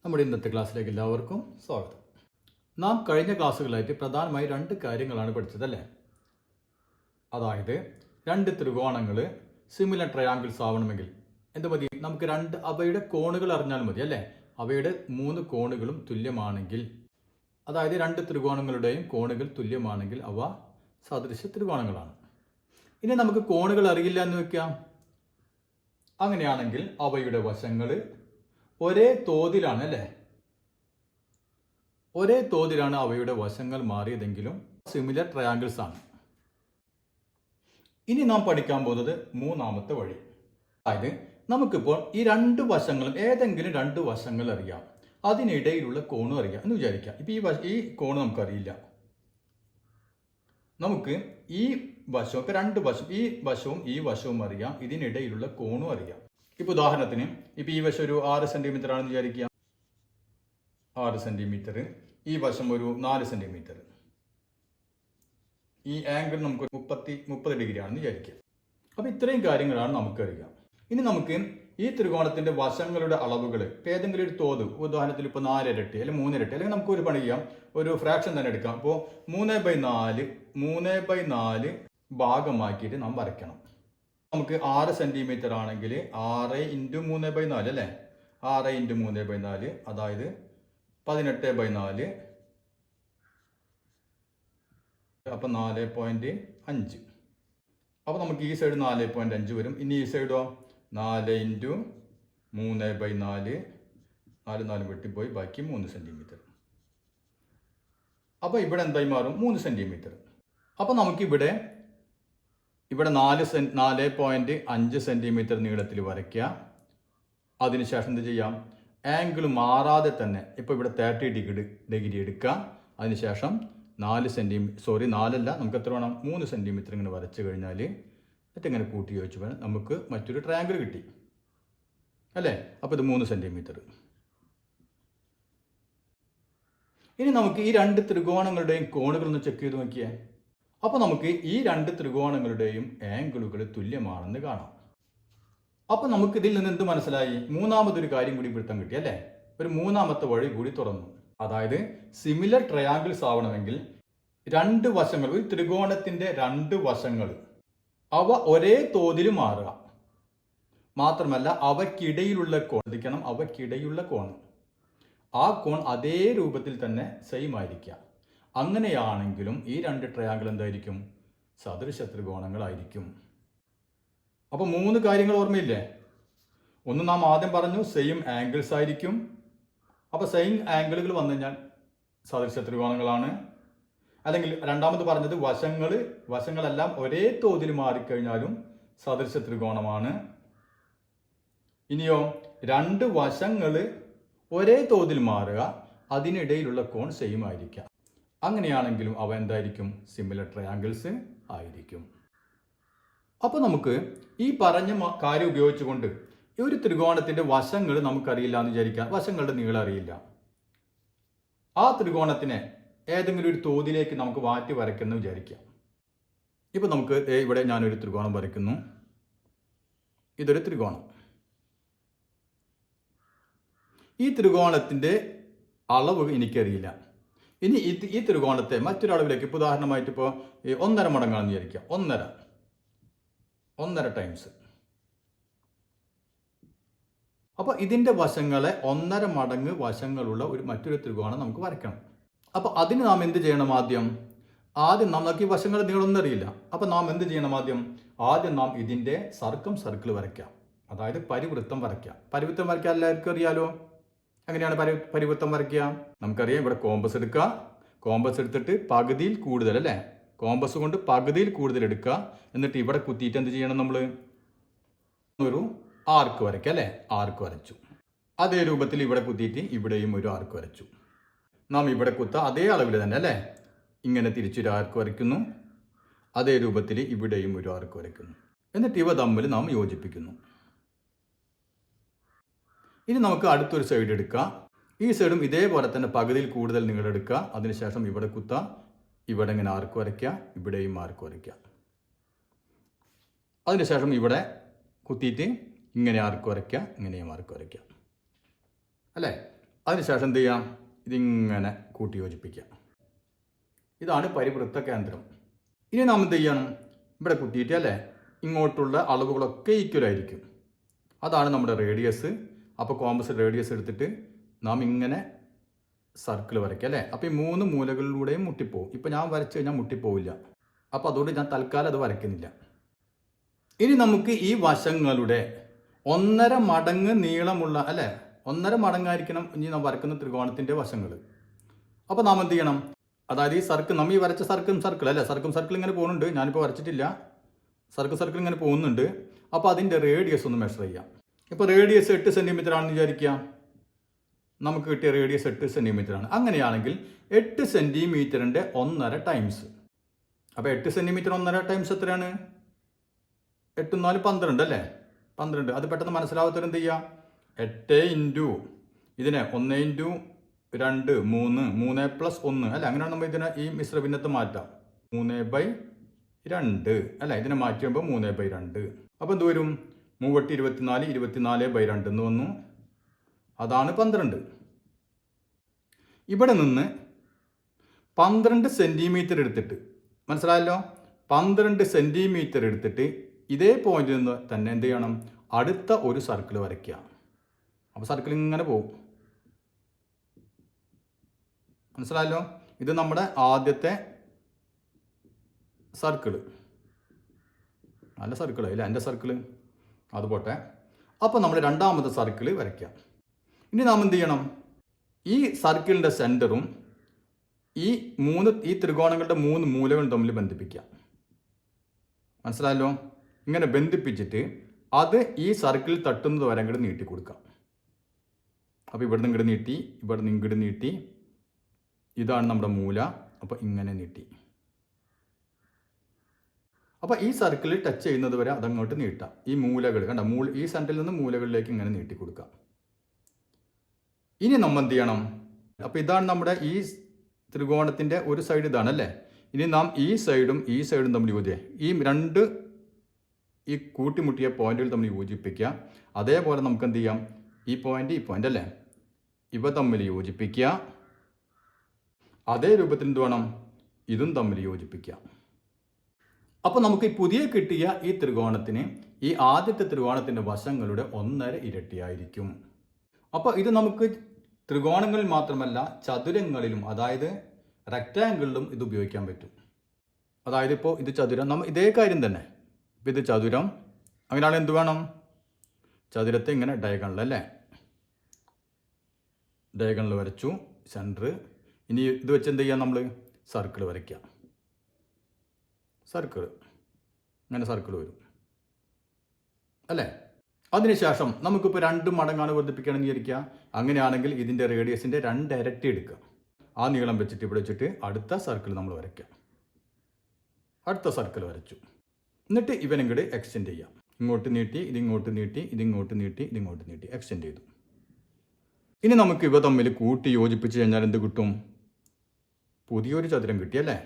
നമ്മുടെ ഇന്നത്തെ ക്ലാസ്സിലേക്ക് എല്ലാവർക്കും സ്വാഗതം. നാം കഴിഞ്ഞ ക്ലാസ്സുകളായിട്ട് പ്രധാനമായി രണ്ട് കാര്യങ്ങളാണ് പഠിച്ചതല്ലേ. അതായത് രണ്ട് ത്രികോണങ്ങൾ സിമിലർ ട്രയാങ്കിൾസ് ആവണമെങ്കിൽ എന്ത് മതി? നമുക്ക് അവയുടെ കോണുകൾ അറിഞ്ഞാൽ മതി അല്ലേ. അവയുടെ 3 കോണുകളും തുല്യമാണെങ്കിൽ, അതായത് രണ്ട് ത്രികോണങ്ങളുടെയും കോണുകൾ തുല്യമാണെങ്കിൽ അവ സദൃശ ത്രികോണങ്ങളാണ്. ഇനി നമുക്ക് കോണുകൾ അറിയില്ല എന്ന് വെക്കാം. അങ്ങനെയാണെങ്കിൽ അവയുടെ വശങ്ങൾ ഒരേ തോതിലാണ് അല്ലേ, ഒരേ തോതിലാണ് അവയുടെ വശങ്ങൾ മാറിയതെങ്കിലും സിമിലർ ട്രയാങ്കിൾസ് ആണ്. ഇനി നാം പഠിക്കാൻ പോകുന്നത് മൂന്നാമത്തെ വഴി. അതായത് നമുക്കിപ്പോൾ ഈ രണ്ട് വശങ്ങളും ഏതെങ്കിലും രണ്ട് വശങ്ങൾ അറിയാം, അതിനിടയിലുള്ള കോണും അറിയാം എന്ന് വിചാരിക്കാം. ഇപ്പം ഈ കോണ് നമുക്കറിയില്ല. നമുക്ക് ഈ വശവും രണ്ട് വശം, ഈ വശവും ഈ വശവും അറിയാം, ഇതിനിടയിലുള്ള കോണും അറിയാം. ഇപ്പൊ ഉദാഹരണത്തിന് ഇപ്പൊ ഈ വശം ഒരു 6 സെന്റിമീറ്റർ ആണെന്ന് വിചാരിക്കുക. 6 സെന്റിമീറ്റർ, ഈ വശം ഒരു 4 സെന്റിമീറ്റർ. ഈ ആംഗിൾ നമുക്ക് 30 ഡിഗ്രി ആണെന്ന് വിചാരിക്കുക. അപ്പൊ ഇത്രയും കാര്യങ്ങളാണ് നമുക്കറിയാം. ഇനി നമുക്ക് ഈ ത്രികോണത്തിന്റെ വശങ്ങളുടെ അളവുകൾ ഏതെങ്കിലും ഒരു തോത്, ഉദാഹരണത്തിൽ ഇപ്പോൾ 4 ഇരട്ടി അല്ലെങ്കിൽ 3 ഇരട്ടി, അല്ലെങ്കിൽ നമുക്ക് ഒരു പണി ചെയ്യാം, ഒരു ഫ്രാക്ഷൻ തന്നെ എടുക്കാം. അപ്പോൾ 3/4 ഭാഗമാക്കിയിട്ട് നാം വരയ്ക്കണം. നമുക്ക് 6 സെന്റിമീറ്റർ ആണെങ്കിൽ 6 × 3/4 അല്ലേ, 6 × 3/4 അതായത് 18/4. അപ്പൊ 4.5. അപ്പൊ നമുക്ക് ഈ സൈഡ് 4.5 വരും. ഇനി ഈ സൈഡോ 4 × 3/4, 4 വെട്ടിപ്പോയി, ബാക്കി 3 സെന്റിമീറ്റർ. അപ്പൊ ഇവിടെ എന്തായി മാറും? 3 സെന്റിമീറ്റർ. അപ്പൊ നമുക്കിവിടെ 4.5 സെന്റിമീറ്റർ നീളത്തിൽ വരയ്ക്കുക. അതിനുശേഷം എന്ത് ചെയ്യാം? ആംഗിൾ മാറാതെ തന്നെ ഇപ്പൊ ഇവിടെ 30 ഡിഗ്രി എടുക്കുക. അതിനുശേഷം 4 നമുക്ക് എത്ര വേണം? 3 സെന്റിമീറ്റർ ഇങ്ങനെ വരച്ചു കഴിഞ്ഞാൽ എന്നിട്ട് ഇങ്ങനെ കൂട്ടി യോജിച്ച് വേണം നമുക്ക് മറ്റൊരു ട്രയാങ്കിൾ കിട്ടി അല്ലേ. അപ്പൊ ഇത് 3 സെന്റിമീറ്റർ. ഇനി നമുക്ക് ഈ രണ്ട് ത്രികോണങ്ങളുടെയും കോണുകൾ ഒന്ന് ചെക്ക് ചെയ്ത് നോക്കിയേ. അപ്പൊ നമുക്ക് ഈ രണ്ട് ത്രികോണങ്ങളുടെയും ആംഗിളുകൾ തുല്യമാണെന്ന് കാണാം. അപ്പൊ നമുക്ക് ഇതിൽ നിന്ന് എന്ത് മനസ്സിലായി? മൂന്നാമതൊരു കാര്യം കൂടി പിടുത്തം കിട്ടി അല്ലേ. ഒരു മൂന്നാമത്തെ വഴി കൂടി തുറന്നു. അതായത് സിമിലർ ട്രയാങ്കിൾസ് ആവണമെങ്കിൽ രണ്ട് വശങ്ങൾ, ഒരു ത്രികോണത്തിന്റെ രണ്ട് വശങ്ങൾ അവ ഒരേ തോതിൽ മാറുക. മാത്രമല്ല അവയ്ക്കിടയിലുള്ള കോൺ, ആ കോൺ അതേ രൂപത്തിൽ തന്നെ സെയിം ആയിരിക്കുക. അങ്ങനെയാണെങ്കിലും ഈ രണ്ട് ട്രയാങ്കിൾ എന്തായിരിക്കും? സദൃശ ത്രികോണങ്ങളായിരിക്കും. അപ്പൊ 3 കാര്യങ്ങൾ ഓർമ്മയില്ലേ? ഒന്ന് നാം ആദ്യം പറഞ്ഞു, സെയിം ആംഗിൾസ് ആയിരിക്കും. അപ്പൊ സെയിം ആംഗിളുകൾ വന്നു കഴിഞ്ഞാൽ സദൃശ ത്രികോണങ്ങളാണ്. അല്ലെങ്കിൽ രണ്ടാമത് പറഞ്ഞത് വശങ്ങളെല്ലാം ഒരേ തോതിൽ മാറിക്കഴിഞ്ഞാലും സദൃശ ത്രികോണമാണ്. ഇനിയോ രണ്ട് വശങ്ങൾ ഒരേ തോതിൽ മാറുക, അതിനിടയിലുള്ള കോൺ സെയിം ആയിരിക്കാം. അങ്ങനെയാണെങ്കിലും അവ എന്തായിരിക്കും? സിമിലർ ട്രയാങ്കിൾസ് ആയിരിക്കും. അപ്പൊ നമുക്ക് ഈ പറഞ്ഞ കാര്യം ഉപയോഗിച്ചുകൊണ്ട് ഒരു ത്രികോണത്തിന്റെ വശങ്ങൾ നമുക്കറിയില്ല എന്ന് വിചാരിക്കാം. വശങ്ങളുടെ നീളം അറിയില്ല. ആ ത്രികോണത്തിനെ ഏതെങ്കിലും ഒരു തോതിലേക്ക് നമുക്ക് മാറ്റി വരയ്ക്കുന്നു വിചാരിക്കാം. ഇപ്പൊ നമുക്ക് ഇവിടെ ഞാനൊരു ത്രികോണം വരയ്ക്കുന്നു. ഇതൊരു ത്രികോണം. ഈ ത്രികോണത്തിന്റെ അളവ് എനിക്കറിയില്ല. ഇനി ഈ ത്രികോണത്തെ മറ്റൊരളവിലേക്ക്, ഇപ്പോൾ ഉദാഹരണമായിട്ട് ഇപ്പോൾ 1.5 മടങ്ങാണെന്ന് വിചാരിക്കാം. 1.5 ടൈംസ്. അപ്പൊ ഇതിന്റെ വശങ്ങളെ 1.5 മടങ്ങ് വശങ്ങളുള്ള മറ്റൊരു ത്രികോണം നമുക്ക് വരയ്ക്കണം. അപ്പൊ അതിന് നാം എന്ത് ചെയ്യണം? ആദ്യം നമുക്ക് ഈ വശങ്ങളുടെ നീളമൊന്നും അറിയില്ല. അപ്പൊ നാം എന്ത് ചെയ്യണം? ആദ്യം നാം ഇതിന്റെ സർക്കിൾ വരയ്ക്കാം. അതായത് പരിവൃത്തം വരയ്ക്കാം. പരിവൃത്തം വരയ്ക്കാൻ എല്ലാവർക്കും അറിയാലോ. എങ്ങനെയാണ് പരിവൃത്തം വരയ്ക്കുക? നമുക്കറിയാം. ഇവിടെ കോമ്പസ് എടുക്കുക. കോമ്പസ് എടുത്തിട്ട് പകുതിയിൽ കൂടുതൽ അല്ലേ, കോമ്പസ് കൊണ്ട് പകുതിയിൽ കൂടുതൽ എടുക്കുക. എന്നിട്ട് ഇവിടെ കുത്തിയിട്ട് എന്ത് ചെയ്യണം? നമ്മൾ ഒരു ആർക്ക് വരയ്ക്കുക അല്ലേ. ആർക്ക് വരച്ചു. അതേ രൂപത്തിൽ ഇവിടെ കുത്തിയിട്ട് ഇവിടെയും ഒരു ആർക്ക് വരച്ചു. നാം ഇവിടെ അതേ അളവിൽ തന്നെ അല്ലേ, ഇങ്ങനെ തിരിച്ചൊരു ആർക്ക് വരയ്ക്കുന്നു. അതേ രൂപത്തിൽ ഇവിടെയും ഒരു ആർക്ക് വരയ്ക്കുന്നു. എന്നിട്ട് ഇവ തമ്മിൽ നാം യോജിപ്പിക്കുന്നു. ഇനി നമുക്ക് അടുത്തൊരു സൈഡ് എടുക്കുക. ഈ സൈഡും ഇതേപോലെ തന്നെ പകുതിയിൽ കൂടുതൽ നീളം എടുക്കുക. അതിനുശേഷം ഇവിടെ ഇവിടെ ഇങ്ങനെ ആർക്ക് വരയ്ക്കുക, ഇവിടെയും ആർക്ക് വരയ്ക്കുക. അതിനുശേഷം ഇവിടെ കുത്തിയിട്ട് ഇങ്ങനെ ആർക്ക് വരയ്ക്കുക, ഇങ്ങനെയും ആർക്ക് വരയ്ക്കുക അല്ലേ. അതിനുശേഷം എന്ത് ചെയ്യാം, ഇതിങ്ങനെ കൂട്ടി യോജിപ്പിക്കാം. ഇതാണ് പരിവൃത്ത കേന്ദ്രം. ഇനി നാം എന്ത് ചെയ്യണം, ഇവിടെ കുത്തിയിട്ട് അല്ലേ ഇങ്ങോട്ടുള്ള അളവുകളൊക്കെ ഈക്വൽ ആയിരിക്കും. അതാണ് നമ്മുടെ റേഡിയസ്. അപ്പോൾ കോമ്പസ് റേഡിയസ് എടുത്തിട്ട് നാം ഇങ്ങനെ സർക്കിൾ വരയ്ക്കുക അല്ലേ. അപ്പോൾ ഈ 3 മൂലകളിലൂടെയും മുട്ടിപ്പോവും. ഇപ്പോൾ ഞാൻ വരച്ച് കഴിഞ്ഞാൽ മുട്ടിപ്പോവില്ല. അപ്പോൾ അതുകൊണ്ട് ഞാൻ തൽക്കാലം അത് വരയ്ക്കുന്നില്ല. ഇനി നമുക്ക് ഈ വശങ്ങളുടെ 1.5 മടങ്ങ് നീളമുള്ള അല്ലേ, 1.5 മടങ്ങായിരിക്കണം ഇനി നാം വരക്കുന്ന ത്രികോണത്തിൻ്റെ വശങ്ങൾ. അപ്പോൾ നാം എന്ത് ചെയ്യണം, അതായത് ഈ സർക്കിൾ നമ്മൾ ഈ വരച്ച സർക്കിൾ അല്ലേ, സർക്കിൾ ഇങ്ങനെ പോകുന്നുണ്ട്. ഞാനിപ്പോൾ വരച്ചിട്ടില്ല. സർക്കിൾ ഇങ്ങനെ പോകുന്നുണ്ട്. അപ്പോൾ അതിൻ്റെ റേഡിയസ് ഒന്ന് മെഷർ ചെയ്യാം. ഇപ്പോൾ റേഡിയസ് 8 സെൻറ്റിമീറ്റർ ആണെന്ന് വിചാരിക്കുക. നമുക്ക് കിട്ടിയ റേഡിയസ് 8 സെൻറ്റിമീറ്റർ ആണ്. അങ്ങനെയാണെങ്കിൽ 8 സെൻറ്റിമീറ്ററിൻ്റെ 1.5 ടൈംസ്. അപ്പോൾ 8 സെൻറ്റിമീറ്റർ 1.5 ടൈംസ് എത്രയാണ്? 8 4 12 അല്ലേ, 12. അത് പെട്ടെന്ന് മനസ്സിലാവാത്തവർ എന്ത് ചെയ്യുക, 8 ഇൻറ്റു ഇതിനെ 1 ഇൻറ്റു 2 3 3 പ്ലസ് 1 അല്ലേ, അങ്ങനെയാണ് നമ്മൾ ഇതിനെ ഈ മിശ്രഭിന്നത്തെ മാറ്റാം. 3/2 അല്ലേ, ഇതിനെ മാറ്റി വരുമ്പോൾ 3/2. അപ്പോൾ എന്ത് വരും, 3 24 24/2 എന്ന് വന്നു. അതാണ് 12. ഇവിടെ നിന്ന് 12 സെൻറ്റിമീറ്റർ എടുത്തിട്ട്, മനസ്സിലായല്ലോ, 12 സെൻറ്റിമീറ്റർ എടുത്തിട്ട് ഇതേ പോയിന്റിൽ നിന്ന് തന്നെ എന്ത് ചെയ്യണം, അടുത്ത ഒരു സർക്കിൾ വരയ്ക്കുക. അപ്പോൾ സർക്കിൾ ഇങ്ങനെ പോകും. മനസ്സിലായല്ലോ, ഇത് നമ്മുടെ ആദ്യത്തെ സർക്കിൾ. നല്ല സർക്കിൾ ഇല്ല, എൻ്റെ സർക്കിൾ അത് പോട്ടെ. അപ്പോൾ നമ്മൾ രണ്ടാമത്തെ സർക്കിൾ വരയ്ക്കാം. ഇനി നാം എന്ത് ചെയ്യണം, ഈ സർക്കിളിൻ്റെ സെൻറ്ററും ഈ ത്രികോണങ്ങളുടെ 3 മൂലകളും തമ്മിൽ ബന്ധിപ്പിക്കാം. മനസ്സിലായല്ലോ, ഇങ്ങനെ ബന്ധിപ്പിച്ചിട്ട് അത് ഈ സർക്കിളിൽ തട്ടുന്നത് വരെ അങ്ങോട്ട് നീട്ടി കൊടുക്കാം. അപ്പോൾ ഇവിടെ നിന്ന് ഇങ്ങോട്ട് നീട്ടി, ഇവിടെ നിന്ന് ഇങ്ങോട്ട് നീട്ടി, ഇതാണ് നമ്മുടെ മൂല. അപ്പോൾ ഇങ്ങനെ നീട്ടി. അപ്പോൾ ഈ സർക്കിളിൽ ടച്ച് ചെയ്യുന്നത് വരെ അതങ്ങോട്ട് നീട്ടാം. ഈ മൂലകൾ കണ്ട, ഈ സെൻറ്ററിൽ നിന്ന് മൂലകളിലേക്ക് ഇങ്ങനെ നീട്ടി കൊടുക്കാം. ഇനി നമ്മൾ എന്ത് ചെയ്യണം, അപ്പോൾ ഇതാണ് നമ്മുടെ ഈ ത്രികോണത്തിൻ്റെ ഒരു സൈഡ് ഇതാണല്ലേ. ഇനി നാം ഈ സൈഡും തമ്മിൽ യോജിക്കുക. ഈ കൂട്ടിമുട്ടിയ പോയിന്റുകൾ തമ്മിൽ യോജിപ്പിക്കുക. അതേപോലെ നമുക്ക് എന്ത് ചെയ്യാം, ഈ പോയിന്റ് അല്ലേ, ഇവ തമ്മിൽ യോജിപ്പിക്കുക. അതേ രൂപത്തിൽ എന്ത് വേണം, ഇതും തമ്മിൽ യോജിപ്പിക്കുക. അപ്പോൾ നമുക്ക് ഈ പുതിയ കിട്ടിയ ഈ ത്രികോണത്തിന് ഈ ആദ്യത്തെ ത്രികോണത്തിൻ്റെ വശങ്ങളുടെ 1.5 ഇരട്ടിയായിരിക്കും. അപ്പോൾ ഇത് നമുക്ക് ത്രികോണങ്ങളിൽ മാത്രമല്ല ചതുരങ്ങളിലും, അതായത് റെക്റ്റാങ്കിളിലും ഇത് ഉപയോഗിക്കാൻ പറ്റും. അതായത് ഇപ്പോൾ ഇത് ചതുരം, നമ്മൾ ഇതേ കാര്യം തന്നെ. ഇപ്പോൾ ഇത് ചതുരം, അങ്ങനെയാണ് എന്ത് വേണം, ചതുരത്തെ ഇങ്ങനെ ഡയഗണൽ അല്ലേ, ഡയഗണൽ വരച്ചു, സെൻറ്റർ. ഇനി ഇത് വെച്ച് എന്ത് ചെയ്യാം, നമ്മൾ സർക്കിൾ വരയ്ക്കാം. സർക്കിൾ ഇങ്ങനെ സർക്കിൾ വരും അല്ലേ. അതിനുശേഷം നമുക്കിപ്പോൾ 2 മടങ്ങാണ് വർദ്ധിപ്പിക്കുകയാണെന്ന് വിചാരിക്കുക. അങ്ങനെയാണെങ്കിൽ ഇതിൻ്റെ റേഡിയസിൻ്റെ 2 ഇരട്ടി എടുക്കുക. ആ നീളം വെച്ചിട്ട് ഇവിടെ വെച്ചിട്ട് അടുത്ത സർക്കിൾ നമ്മൾ വരയ്ക്കാം. അടുത്ത സർക്കിൾ വരച്ചു. എന്നിട്ട് ഇവനിങ്ങോട്ട് എക്സ്റ്റെൻഡ് ചെയ്യാം. ഇങ്ങോട്ട് നീട്ടി, ഇതിങ്ങോട്ട് നീട്ടി, ഇതിങ്ങോട്ട് നീട്ടി, ഇതിങ്ങോട്ട് നീട്ടി, എക്സ്റ്റെൻഡ് ചെയ്തു. ഇനി നമുക്ക് ഇവ തമ്മിൽ കൂട്ടി യോജിപ്പിച്ച് കഴിഞ്ഞാൽ എന്ത് കിട്ടും, പുതിയൊരു ചതുരം കിട്ടിയല്ലേ.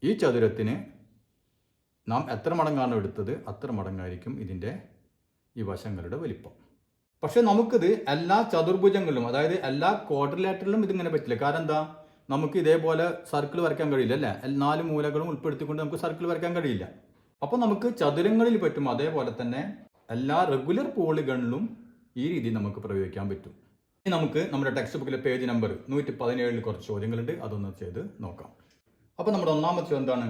ഈ ചതുരത്തിന് നാം എത്ര മടങ്ങാണ് എടുത്തത് അത്ര മടങ്ങായിരിക്കും ഇതിൻ്റെ ഈ വശങ്ങളുടെ വലിപ്പം. പക്ഷെ നമുക്കിത് എല്ലാ ചതുർഭുജങ്ങളിലും, അതായത് എല്ലാ ക്വാഡ്രിലാറ്ററിലും ഇതിങ്ങനെ പറ്റില്ല. കാരണം എന്താ, നമുക്ക് ഇതേപോലെ സർക്കിൾ വരയ്ക്കാൻ കഴിയില്ല അല്ലേ. 4 മൂലകളും ഉൾപ്പെടുത്തിക്കൊണ്ട് നമുക്ക് സർക്കിൾ വരയ്ക്കാൻ കഴിയില്ല. അപ്പോൾ നമുക്ക് ചതുരങ്ങളിൽ പറ്റും. അതേപോലെ തന്നെ എല്ലാ റെഗുലർ പോളികളിലും ഈ രീതി നമുക്ക് പ്രയോഗിക്കാൻ പറ്റും. ഇനി നമുക്ക് നമ്മുടെ ടെക്സ്റ്റ് ബുക്കിലെ പേജ് നമ്പർ 117 കുറച്ച് ചോദ്യങ്ങളുണ്ട്, അതൊന്ന് ചെയ്ത് നോക്കാം. അപ്പോൾ നമ്മുടെ ഒന്നാമത്തെ ചോദ്യം എന്താണ്,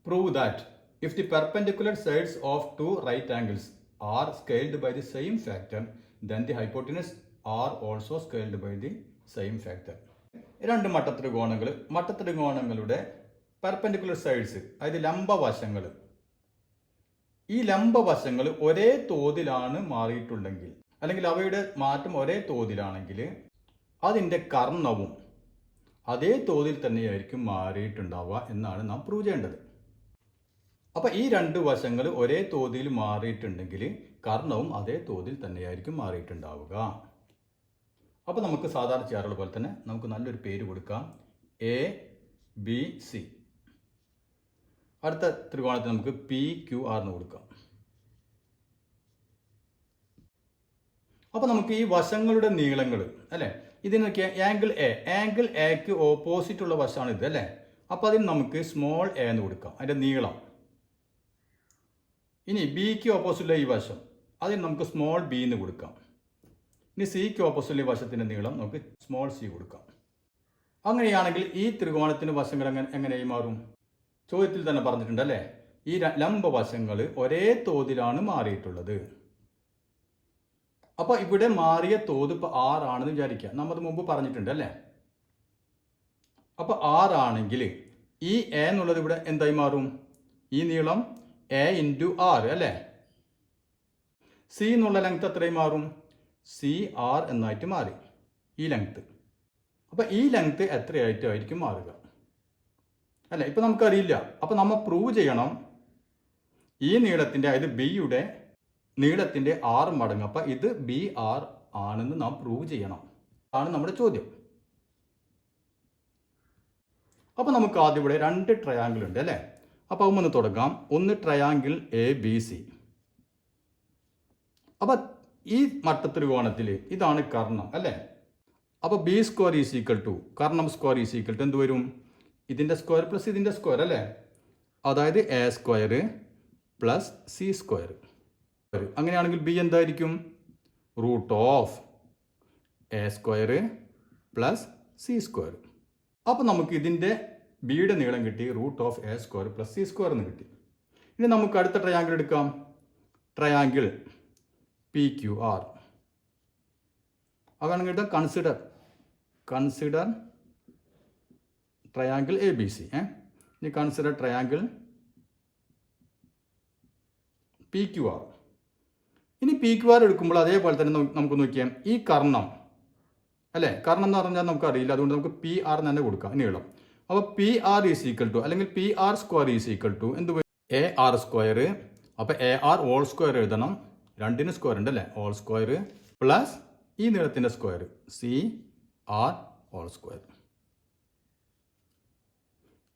prove that if the perpendicular sides of 2 right angles are scaled by the same factor then the hypotenuse are also scaled by the same factor. 2 മട്ടത്രികോണങ്ങളുടെ പെർപെൻഡിക്കുലർ സൈഡ്സ്, അതായത് ലംബവശങ്ങൾ, ഈ ലംബവശങ്ങൾ ഒരേ തോതിലാണ് മാറിയിട്ടുണ്ടെങ്കിൽ, അല്ലെങ്കിൽ അവയുടെ മാറ്റം ഒരേ തോതിലാണെങ്കിൽ അതിൻ്റെ കർണവും അതേ തോതിൽ തന്നെയായിരിക്കും മാറിയിട്ടുണ്ടാവുക എന്നാണ് നാം പ്രൂവ് ചെയ്യേണ്ടത്. അപ്പോൾ ഈ 2 വശങ്ങൾ ഒരേ തോതിൽ മാറിയിട്ടുണ്ടെങ്കിൽ കർണവും അതേ തോതിൽ തന്നെയായിരിക്കും മാറിയിട്ടുണ്ടാവുക. അപ്പോൾ നമുക്ക് സാധാരണ ചെയ്യാറുള്ള പോലെ തന്നെ നമുക്ക് നല്ലൊരു പേര് കൊടുക്കാം, ABC. അടുത്ത ത്രികോണത്തിന് നമുക്ക് PQR എന്ന് കൊടുക്കാം. അപ്പോൾ നമുക്ക് ഈ വശങ്ങളുടെ നീളങ്ങൾ അല്ലേ, ഇതിനൊക്കെ ആംഗിൾ എക്ക് ഓപ്പോസിറ്റ് ഉള്ള വശമാണ് ഇത് അല്ലേ. അപ്പോൾ അതിന് നമുക്ക് സ്മോൾ എ എന്ന് കൊടുക്കാം, അതിൻ്റെ നീളം. ഇനി ബിക്ക് ഓപ്പോസിറ്റുള്ള ഈ വശം അതിന് നമുക്ക് സ്മോൾ ബി എന്ന് കൊടുക്കാം. ഇനി സിക്ക് ഓപ്പോസിറ്റുള്ള ഈ വശത്തിൻ്റെ നീളം നമുക്ക് സ്മോൾ സി കൊടുക്കാം. അങ്ങനെയാണെങ്കിൽ ഈ ത്രികോണത്തിന് വശങ്ങൾ എങ്ങനെയായി മാറും? ചോദ്യത്തിൽ തന്നെ പറഞ്ഞിട്ടുണ്ട് അല്ലേ, ഈ ലംബ വശങ്ങൾ ഒരേ തോതിലാണ് മാറിയിട്ടുള്ളത്. അപ്പോൾ ഇവിടെ മാറിയ തോത് ഇപ്പോൾ 6 ആണെന്ന് വിചാരിക്കുക, നമ്മൾ മുമ്പ് പറഞ്ഞിട്ടുണ്ട് അല്ലേ. അപ്പോൾ 6 ആണെങ്കിൽ ഈ എ എന്നുള്ളത് ഇവിടെ എന്തായി മാറും? ഈ നീളം എ ഇൻറ്റു 6 അല്ലേ. സി എന്നുള്ള ലെങ്ത് എത്രയും മാറും? സി ആർ എന്നായിട്ട് മാറി ഈ ലെങ്ത്. അപ്പോൾ ഈ ലെങ്ത് എത്രയായിട്ടായിരിക്കും മാറുക അല്ലേ, ഇപ്പം നമുക്കറിയില്ല. അപ്പോൾ നമ്മൾ പ്രൂവ് ചെയ്യണം ഈ നീളത്തിൻ്റെ, അതായത് ബിയുടെ നീളത്തിൻ്റെ 6 മടങ്ങ്. അപ്പം ഇത് ബി ആർ ആണെന്ന് നാം പ്രൂവ് ചെയ്യണം, ആണ് നമ്മുടെ ചോദ്യം. അപ്പോൾ നമുക്ക് ആദ്യം ഇവിടെ 2 ട്രയാങ്കിൾ ഉണ്ട് അല്ലേ. അപ്പോൾ ഒന്ന് തുടങ്ങാം. ഒന്ന് ട്രയാങ്കിൾ എ ബി സി. അപ്പം ഈ മട്ടത്രികോണത്തിൽ ഇതാണ് കർണം അല്ലേ. അപ്പോൾ B square is equal to കർണം സ്ക്വയർ ഈസ് ഈക്വൽ ടു എന്ത് വരും? ഇതിൻ്റെ സ്ക്വയർ പ്ലസ് ഇതിൻ്റെ സ്ക്വയർ അല്ലേ. അതായത് A square plus C square. അങ്ങനെയാണെങ്കിൽ ബി എന്തായിരിക്കും? Root of A square plus C square. അപ്പോൾ നമുക്ക് ഇതിൻ്റെ ബിയുടെ നീളം കിട്ടി, root of A square plus C square എന്ന് കിട്ടി. ഇനി നമുക്ക് അടുത്ത ട്രയാങ്കിൾ എടുക്കാം. Triangle P Q R. അതാണെങ്കിൽ എഴുതാം consider triangle A B C. ഇനി consider triangle P Q R. ഇനി പി ക്യു ആർ എടുക്കുമ്പോൾ അതേപോലെ തന്നെ നമുക്ക് നോക്കിയാൽ ഈ കർണം അല്ലേ, കർണം എന്ന് പറഞ്ഞാൽ നമുക്കറിയില്ല, അതുകൊണ്ട് നമുക്ക് പി ആർ തന്നെ കൊടുക്കാം നീളം. അപ്പോൾ P R is equal to അല്ലെങ്കിൽ P R square is equal to എന്ത് വരും? A R square. അപ്പോൾ എ ആർ ഹോൾ സ്ക്വയർ എഴുതണം, രണ്ടിന് സ്ക്വയർ ഉണ്ട് അല്ലേ, ഹോൾ സ്ക്വയർ പ്ലസ് ഈ നീളത്തിൻ്റെ square C R whole square.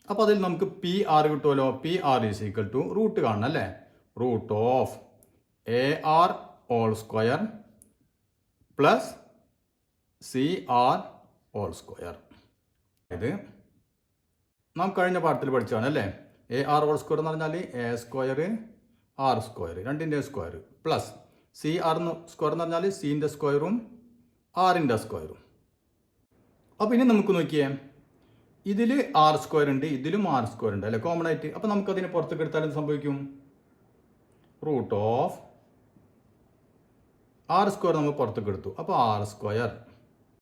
അപ്പോൾ അതിൽ നമുക്ക് പി ആർ കിട്ടുമല്ലോ. P R is equal to root കാണണം അല്ലേ, root of A R whole square plus C R whole square. ഇത് നാം കഴിഞ്ഞ പാഠത്തിൽ പഠിച്ചതാണ് അല്ലേ. എ ആർ ഹോൾ സ്ക്വയർ എന്ന് പറഞ്ഞാൽ എ സ്ക്വയർ ആർ സ്ക്വയർ രണ്ടിൻ്റെ square plus C R square എന്ന് പറഞ്ഞാൽ സീൻ്റെ സ്ക്വയറും ആറിൻ്റെ സ്ക്വയറും. അപ്പോൾ ഇനി നമുക്ക് നോക്കിയേ, ഇതിൽ ആർ സ്ക്വയർ ഉണ്ട്, ഇതിലും ആർ സ്ക്വയർ ഉണ്ട് അല്ലേ, കോമൺ ആയിട്ട്. അപ്പോൾ നമുക്കതിനെ പുറത്തേക്ക് എടുത്താൽ എന്ത് സംഭവിക്കും? റൂട്ട് ഓഫ് ആർ സ്ക്വയർ നമ്മൾ പുറത്തേക്ക് എടുത്തു, അപ്പോൾ ആർ സ്ക്വയർ.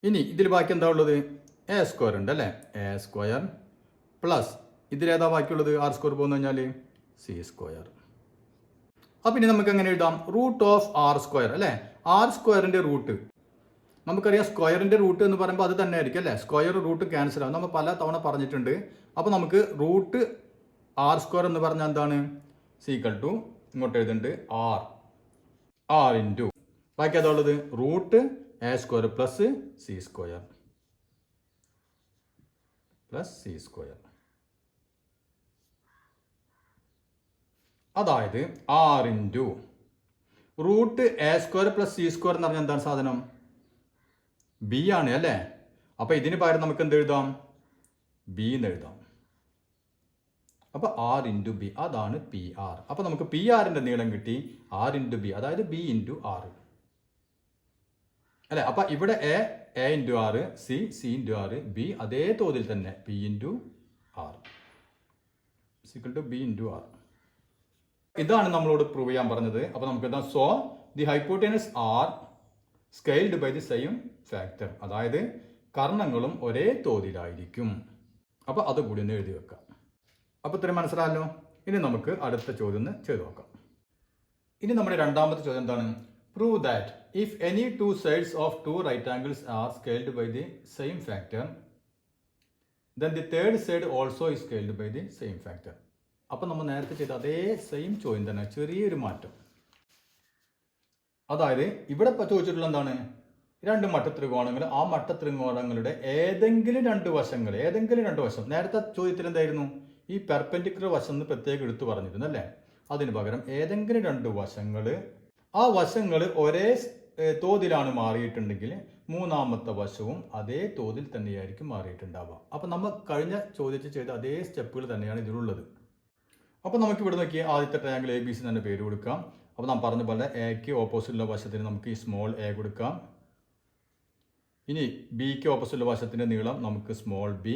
ഇനി ഇതിൽ ബാക്കി എന്താ ഉള്ളത്? എ സ്ക്വയർ ഉണ്ട് അല്ലേ, എ സ്ക്വയർ പ്ലസ് ഇതിലേതാ ബാക്കിയുള്ളത്? ആർ സ്ക്വയർ പോകുന്നു കഴിഞ്ഞാൽ സി സ്ക്വയർ. അപ്പം ഇനി നമുക്ക് എങ്ങനെ എഴുതാം? റൂട്ട് ഓഫ് ആർ സ്ക്വയർ അല്ലേ. ആർ സ്ക്വയറിൻ്റെ റൂട്ട് നമുക്കറിയാം, സ്ക്വയറിൻ്റെ റൂട്ട് എന്ന് പറയുമ്പോൾ അത് തന്നെ ആയിരിക്കും അല്ലേ. സ്ക്വയർ റൂട്ട് ക്യാൻസൽ ആവും, നമ്മൾ പല തവണ പറഞ്ഞിട്ടുണ്ട്. അപ്പോൾ നമുക്ക് റൂട്ട് ആർ സ്ക്വയർ എന്ന് പറഞ്ഞാൽ എന്താണ്? സീക്വൽ ടു ഇങ്ങോട്ട് എഴുതുന്നുണ്ട് ആർ ഇൻറ്റു ബാക്കി അതാ ഉള്ളത് root A square plus C square plus C square. അതായത് R into root A square plus C square എന്ന് പറഞ്ഞാൽ എന്താണ് സാധനം? ബി ആണ് അല്ലേ. അപ്പോൾ ഇതിന് പകരം നമുക്ക് എന്ത് എഴുതാം? ബി എന്ന് എഴുതാം. അപ്പോൾ ആർ ഇൻറ്റു ബി, അതാണ് പി ആർ. അപ്പോൾ നമുക്ക് പി ആറിൻ്റെ നീളം കിട്ടി, ആർ ഇൻറ്റു ബി, അതായത് ബി ഇൻറ്റു ആർ അല്ലേ. അപ്പോൾ ഇവിടെ A into R, C into R, B അതേ തോതിൽ തന്നെ P into R is equal to B into R. ഇതാണ് നമ്മളോട് പ്രൂവ് ചെയ്യാൻ പറഞ്ഞത്. അപ്പോൾ നമുക്ക് എന്താ? So the hypotenuse are scaled by the same factor, അതായത് കർണങ്ങളും ഒരേ തോതിലായിരിക്കും. അപ്പോൾ അതുകൂടി ഒന്ന് എഴുതി വെക്കാം. അപ്പോൾ ഇത്രയും മനസ്സിലായല്ലോ. ഇനി നമുക്ക് അടുത്ത ചോദ്യം ഒന്ന് ചെയ്ത് നോക്കാം. ഇനി നമ്മുടെ രണ്ടാമത്തെ ചോദ്യം എന്താണ്? Prove that if any two sides of two right angles are scaled by the same factor then the third side also is scaled by the same factor. അപ്പം നമ്മൾ നേരത്തെ ചെയ്ത അതേ സെയിം ചോദ്യം തന്നെ, ചെറിയൊരു മാറ്റം. അതായത് ഇവിടെ ഇപ്പോൾ ചോദിച്ചിട്ടുള്ള എന്താണ്? രണ്ട് മട്ടത്രികോണങ്ങൾ, ആ മട്ടത്രികോണങ്ങളുടെ ഏതെങ്കിലും രണ്ട് വശം. നേരത്തെ ചോദ്യത്തിൽ എന്തായിരുന്നു? ഈ പെർപെൻഡിക്കുലർ വശം എന്ന് പ്രത്യേകം എടുത്തു പറഞ്ഞിരുന്നു അല്ലേ. അതിന് പകരം ഏതെങ്കിലും രണ്ട് വശങ്ങൾ, ആ വശങ്ങൾ ഒരേ തോതിലാണ് മാറിയിട്ടുണ്ടെങ്കിൽ മൂന്നാമത്തെ വശവും അതേ തോതിൽ തന്നെയായിരിക്കും മാറിയിട്ടുണ്ടാവുക. അപ്പോൾ നമ്മൾ കഴിഞ്ഞ ചോദ്യത്തിൽ ചെയ്ത അതേ സ്റ്റെപ്പുകൾ തന്നെയാണ് ഇതിലുള്ളത്. അപ്പോൾ നമുക്ക് ഇവിടെ നോക്കി ആദ്യത്തെ ട്രയാങ്കിൾ എ ബി സി തന്നെ പേര് കൊടുക്കാം. അപ്പോൾ നാം പറഞ്ഞ പോലെ എക്ക് ഓപ്പോസിറ്റുള്ള വശത്തിന് നമുക്ക് ഈ സ്മോൾ എ കൊടുക്കാം. ഇനി ബിക്ക് ഓപ്പോസിറ്റുള്ള വശത്തിൻ്റെ നീളം നമുക്ക് സ്മോൾ ബി,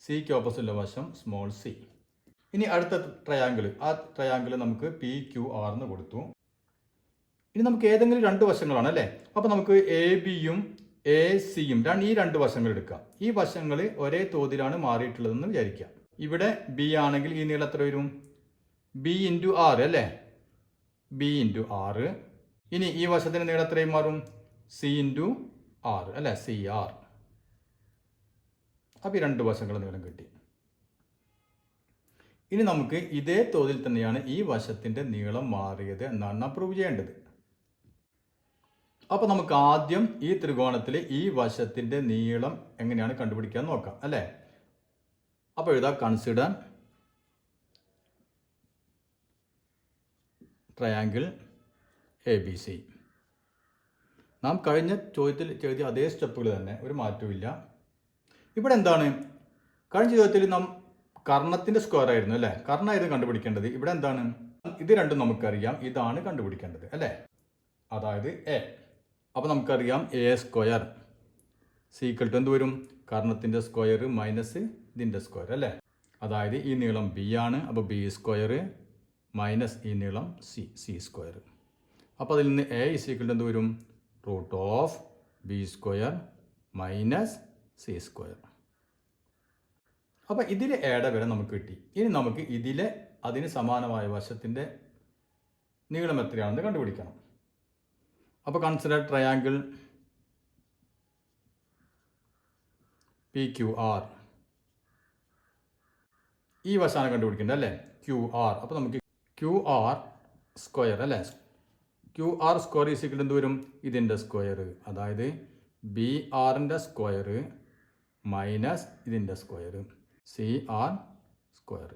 സിക്ക് ഓപ്പോസിറ്റുള്ള വശം സ്മോൾ സി. ഇനി അടുത്ത ട്രയാങ്കിൾ, ആ ട്രയാങ്കിൾ നമുക്ക് പി ക്യു ആർ എന്ന് കൊടുത്തു. ഇനി നമുക്ക് ഏതെങ്കിലും രണ്ട് വശങ്ങളാണ് അല്ലേ. അപ്പോൾ നമുക്ക് എ ബിയും എ സിയും ഈ രണ്ട് വശങ്ങൾ എടുക്കാം. ഈ വശങ്ങൾ ഒരേ തോതിലാണ് മാറിയിട്ടുള്ളതെന്ന് വിചാരിക്കാം. ഇവിടെ ബി ആണെങ്കിൽ ഈ നീളം എത്ര വരും? ബി ഇൻറ്റു ആറ് അല്ലേ, ബി ഇൻറ്റു ആറ്. ഇനി ഈ വശത്തിന് നീളം എത്രയും മാറും? സി ഇൻറ്റു ആറ് അല്ലേ, സി ആർ. അപ്പോൾ ഈ രണ്ട് വശങ്ങൾ നീളം കിട്ടി. ഇനി നമുക്ക് ഇതേ തോതിൽ തന്നെയാണ് ഈ വശത്തിൻ്റെ നീളം മാറിയത് എന്നാണ് നാം പ്രൂവ് ചെയ്യേണ്ടത്. അപ്പോൾ നമുക്ക് ആദ്യം ഈ ത്രികോണത്തിൽ ഈ വശത്തിൻ്റെ നീളം എങ്ങനെയാണ് കണ്ടുപിടിക്കാൻ നോക്കാം അല്ലേ. അപ്പോൾ എഴുതാം consider triangle A B C. നാം കഴിഞ്ഞ ചോദ്യത്തിൽ ചെയ്ത അതേ സ്റ്റെപ്പുകൾ തന്നെ, ഒരു മാറ്റവും. ഇവിടെ എന്താണ്, കഴിഞ്ഞ ചോദ്യത്തിൽ നാം കർണത്തിൻ്റെ സ്ക്വയർ ആയിരുന്നു അല്ലേ, കർണമായിരുന്നു കണ്ടുപിടിക്കേണ്ടത്. ഇവിടെ എന്താണ്, ഇത് രണ്ടും നമുക്കറിയാം, ഇതാണ് കണ്ടുപിടിക്കേണ്ടത് അല്ലേ, അതായത് എ. അപ്പോൾ നമുക്കറിയാം എ സ്ക്വയർ സീക്വൽ ടു എന്ത് വരും? കർണത്തിൻ്റെ സ്ക്വയർ മൈനസ് ഇതിൻ്റെ സ്ക്വയർ അല്ലേ. അതായത് ഈ നീളം ബി ആണ്, അപ്പോൾ ബി സ്ക്വയർ മൈനസ് ഈ നീളം സി, സി സ്ക്വയർ. അപ്പോൾ അതിൽ നിന്ന് എ ഈക്വൽ ടു എന്ത് വരും? Root of B square minus C square. അപ്പോൾ ഇതിലെ എയുടെ വില നമുക്ക് കിട്ടി. ഇനി നമുക്ക് ഇതിലെ അതിന് സമാനമായ വശത്തിൻ്റെ നീളം എത്രയാണെന്ന് കണ്ടുപിടിക്കണം. അപ്പോൾ consider triangle P Q R. ഈ വശമാണ് കണ്ടുപിടിക്കേണ്ടത് അല്ലേ, ക്യു ആർ. അപ്പോൾ നമുക്ക് ക്യു ആർ സ്ക്വയർ അല്ലേ, ക്യു ആർ സ്ക്വയർ ഈക്വൽ എന്ത് വരും? ഇതിൻ്റെ സ്ക്വയർ, അതായത് ബി ആറിൻ്റെ സ്ക്വയർ മൈനസ് ഇതിൻ്റെ സ്ക്വയർ, സി ആർ സ്ക്വയർ.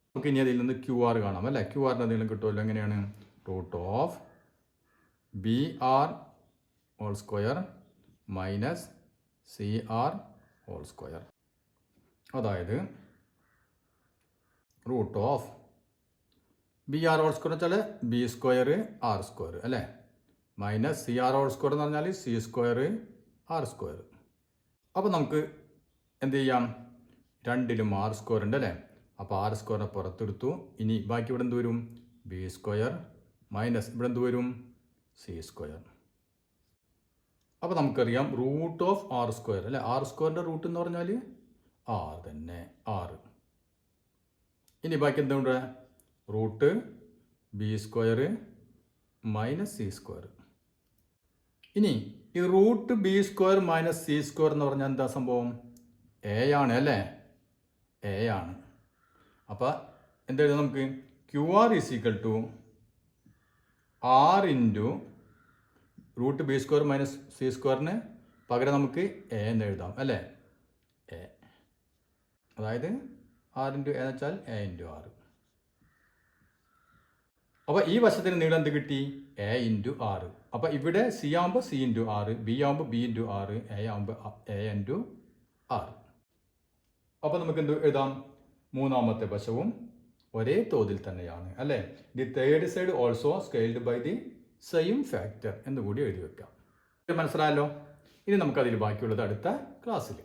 നമുക്ക് ഇനി അതിൽ നിന്ന് ക്യു ആർ കാണാം അല്ലേ. ക്യു ആറിൻ്റെ എന്തെങ്കിലും കിട്ടുമല്ലോ, എങ്ങനെയാണ്? Root of B R whole square minus C R whole square. അതായത് root of B R whole square വെച്ചാൽ ബി സ്ക്വയർ ആർ സ്ക്വയർ അല്ലേ, minus C R whole square എന്ന് പറഞ്ഞാൽ സി സ്ക്വയർ ആർ സ്ക്വയർ. അപ്പോൾ നമുക്ക് എന്ത് ചെയ്യാം? രണ്ടിലും ആർ സ്ക്വയർ ഉണ്ട് അല്ലേ, അപ്പോൾ ആർ സ്ക്വയറിനെ പുറത്തെടുത്തു. ഇനി ബാക്കി ഇവിടെ എന്ത് വരും? ബി സ്ക്വയർ മൈനസ് ഇവിടെ എന്ത് വരും? C square. അപ്പോൾ നമുക്കറിയാം റൂട്ട് ഓഫ് ആർ സ്ക്വയർ അല്ലേ, ആർ സ്ക്വയറിൻ്റെ റൂട്ട് എന്ന് പറഞ്ഞാൽ ആർ തന്നെ, ആറ്. ഇനി ബാക്കി എന്തുകൊണ്ട്? Root B square minus C square. ഇനി ഈ root B square minus C square എന്ന് പറഞ്ഞാൽ എന്താ സംഭവം? എ ആണ് അല്ലേ, എ ആണ്. അപ്പോൾ എന്തെഴുതാം നമുക്ക്? Q R is equal to R into root B square minus C സ്ക്വയറിന് പകരം നമുക്ക് എ എന്ന് എഴുതാം അല്ലേ, എ. അതായത് ആർ ഇൻറ്റു എ എന്ന് വെച്ചാൽ എ ഇൻറ്റു ആർ. അപ്പോൾ ഈ വശത്തിന് നീളം എന്ത് കിട്ടി? എ ഇൻറ്റു ആറ്. അപ്പോൾ ഇവിടെ സി ആകുമ്പോൾ സി ഇൻറ്റു ആറ്, ബി ആകുമ്പോൾ ബി ഇൻറ്റു ആറ്, എ ആകുമ്പോൾ എ ഇൻറ്റു ആറ്. അപ്പോൾ നമുക്ക് എന്ത് എഴുതാം? മൂന്നാമത്തെ വശവും ഒരേ തോതിൽ തന്നെയാണ് അല്ലേ. The third side also scaled by the same factor എന്ന് കൂടി എഴുതി വെക്കാം. മനസ്സിലായല്ലോ. ഇനി നമുക്കതിൽ ബാക്കിയുള്ളത് അടുത്ത ക്ലാസ്സിൽ.